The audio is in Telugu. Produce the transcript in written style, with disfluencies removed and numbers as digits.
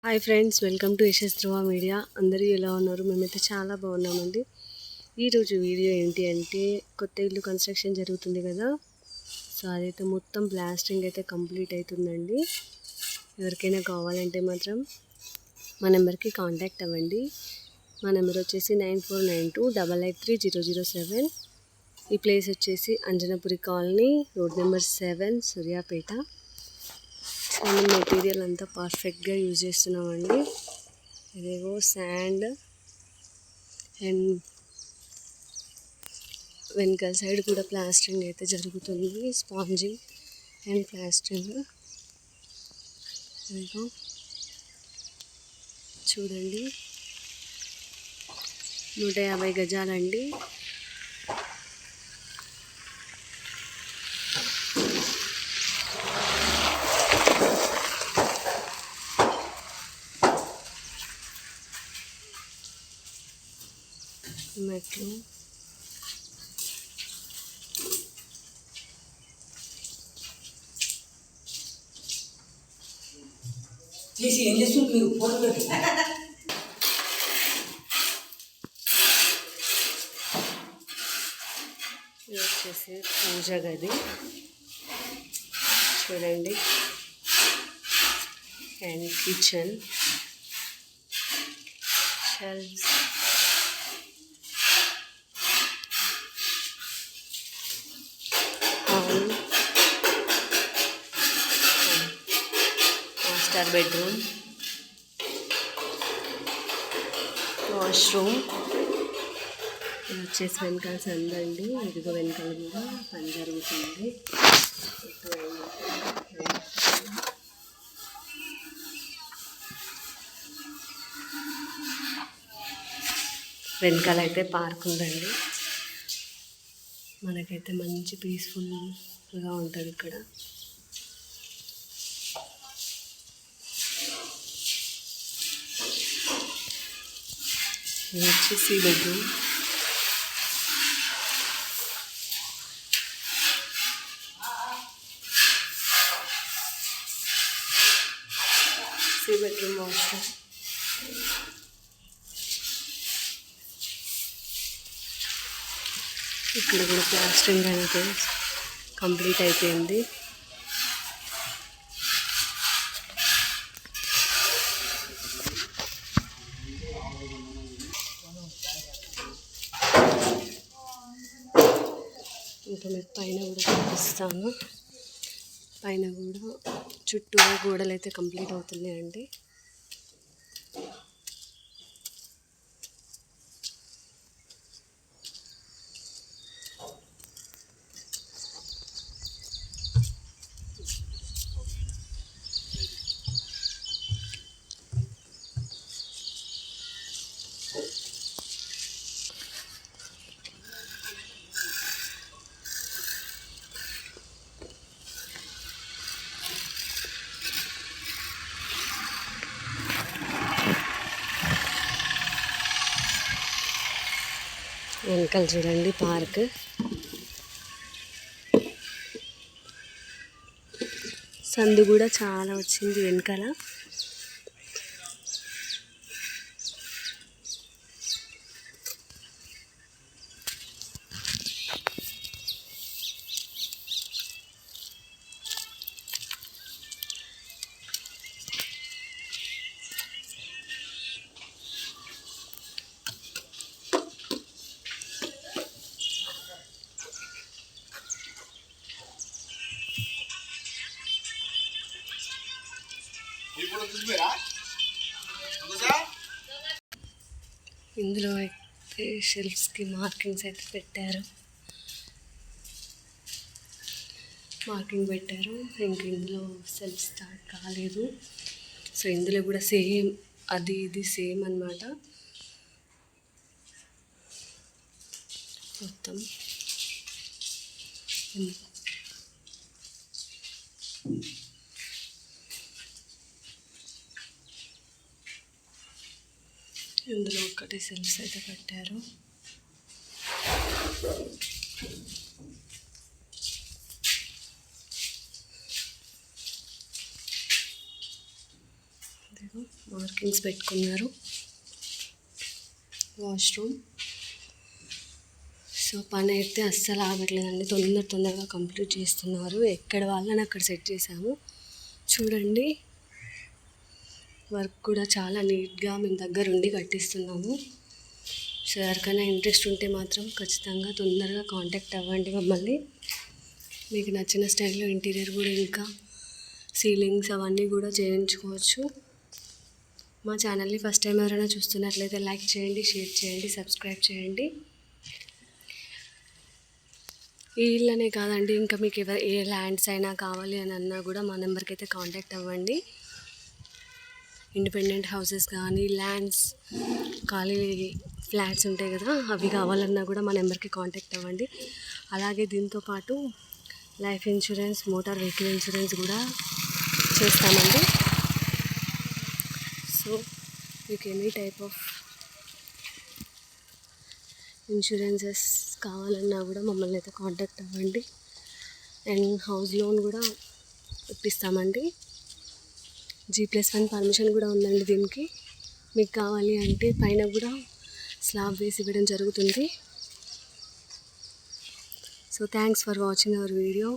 Hi friends, welcome to Yashas Dhruva media. అందరూ ఎలా ఉన్నారు? మేమైతే చాలా బాగున్నామండి. ఈరోజు వీడియో ఏంటి అంటే, కొత్త ఇల్లు కన్స్ట్రక్షన్ జరుగుతుంది కదా, సో అదైతే మొత్తం ప్లాస్టరింగ్ అయితే కంప్లీట్ అవుతుందండి. ఎవరికైనా కావాలంటే మాత్రం మా నెంబర్కి కాంటాక్ట్ అవ్వండి. మా నెంబర్ వచ్చేసి 9492883007. ఈ ప్లేస్ వచ్చేసి అంజనపురి కాలనీ, రోడ్ నెంబర్ 7, సూర్యాపేట. మనం మెటీరియల్ అంతా పర్ఫెక్ట్గా యూజ్ చేస్తున్నామండి. ఇదేవో శాండ్ అండ్ వెనకాల సైడ్ కూడా ప్లాస్టరింగ్ అయితే జరుగుతుంది. Sponging and plastering. ఇదిగో చూడండి, 150 గజాలండి. మెట్లు ఏం చేస్తుంది మీరు ఫోటో పెట్టి ఇది వచ్చేసి పూజ గది చూడండి, and kitchen, shelves, hall, master bedroom, washroom. ఇది వచ్చేసి వెనకాల సందండి. ఇదిగో వెనకాల కూడా పని జరుగుతుంది. వెనకాల అయితే పార్క్ ఉందండి. మనకైతే మంచి పీస్ఫుల్గా ఉంటుంది ఇక్కడ. ఇది వచ్చేసి బెడ్రూమ్. Bedroom washroom. ఇక్కడ కూడా ప్లాస్టరింగ్ అయితే కంప్లీట్ అయిపోయింది. ఇంకా మీకు పైన కూడా చూపిస్తాను. పైన కూడా చుట్టూరా గోడలు అయితే కంప్లీట్ అవుతున్నాయండి. వెనకాల చూడండి పార్క్. సందు కూడా చాలా వచ్చింది వెనకాల. ఇందులో అయితే షెల్ఫ్స్కి మార్కింగ్స్ అయితే పెట్టారు. ఇంక ఇందులో సెల్ఫ్ స్టార్ట్ కాలేదు. సో ఇందులో కూడా సేమ్ అది ఇది సేమ్ అన్నమాట. మొత్తం ఇందులో ఒకటి సెల్ఫ్స్ అయితే పెట్టారు. ఇదిగో మార్కింగ్స్ పెట్టుకున్నారు. వాష్రూమ్. సో పని అయితే అస్సలు ఆగట్లేదండి, తొందరగా కంప్లీట్ చేస్తున్నారు. ఎక్కడ వాళ్ళని అక్కడ సెట్ చేసాము. చూడండి, వర్క్ కూడా చాలా నీట్గా మేము దగ్గర ఉండి కట్టిస్తున్నాము. సో ఎవరికైనా ఇంట్రెస్ట్ ఉంటే మాత్రం ఖచ్చితంగా తొందరగా కాంటాక్ట్ అవ్వండి మమ్మల్ని. మీకు నచ్చిన స్టైల్లో ఇంటీరియర్ కూడా ఇంకా సీలింగ్స్ అవన్నీ కూడా చేయించుకోవచ్చు. మా ఛానల్ని ఫస్ట్ టైం ఎవరైనా చూస్తున్నట్లయితే లైక్ చేయండి, షేర్ చేయండి, సబ్స్క్రైబ్ చేయండి. ఈ ఇల్లనే కాదండి, ఇంకా మీకు ఏ ల్యాండ్స్ అయినా కావాలి అని అన్నా కూడా మా నెంబర్కి అయితే కాంటాక్ట్ అవ్వండి. ఇండిపెండెంట్ హౌసెస్ కానీ ల్యాండ్స్, ఖాళీ ఫ్లాట్స్ ఉంటాయి కదా, అవి కావాలన్నా కూడా మా నెంబర్కి కాంటాక్ట్ అవ్వండి. అలాగే దీంతోపాటు life insurance, motor vehicle insurance కూడా చేస్తామండి. సో మీకు ఎనీ టైప్ ఆఫ్ ఇన్సూరెన్సెస్ కావాలన్నా కూడా మమ్మల్ని అయితే కాంటాక్ట్ అవ్వండి. అండ్ హౌస్ లోన్ కూడా ఇప్పిస్తామండి. G+1 పర్మిషన్ కూడా ఉందండి దీనికి. మీకు కావాలి అంటే పైన కూడా స్లాబ్ వేసి ఇవ్వడం జరుగుతుంది. So thanks for watching our video.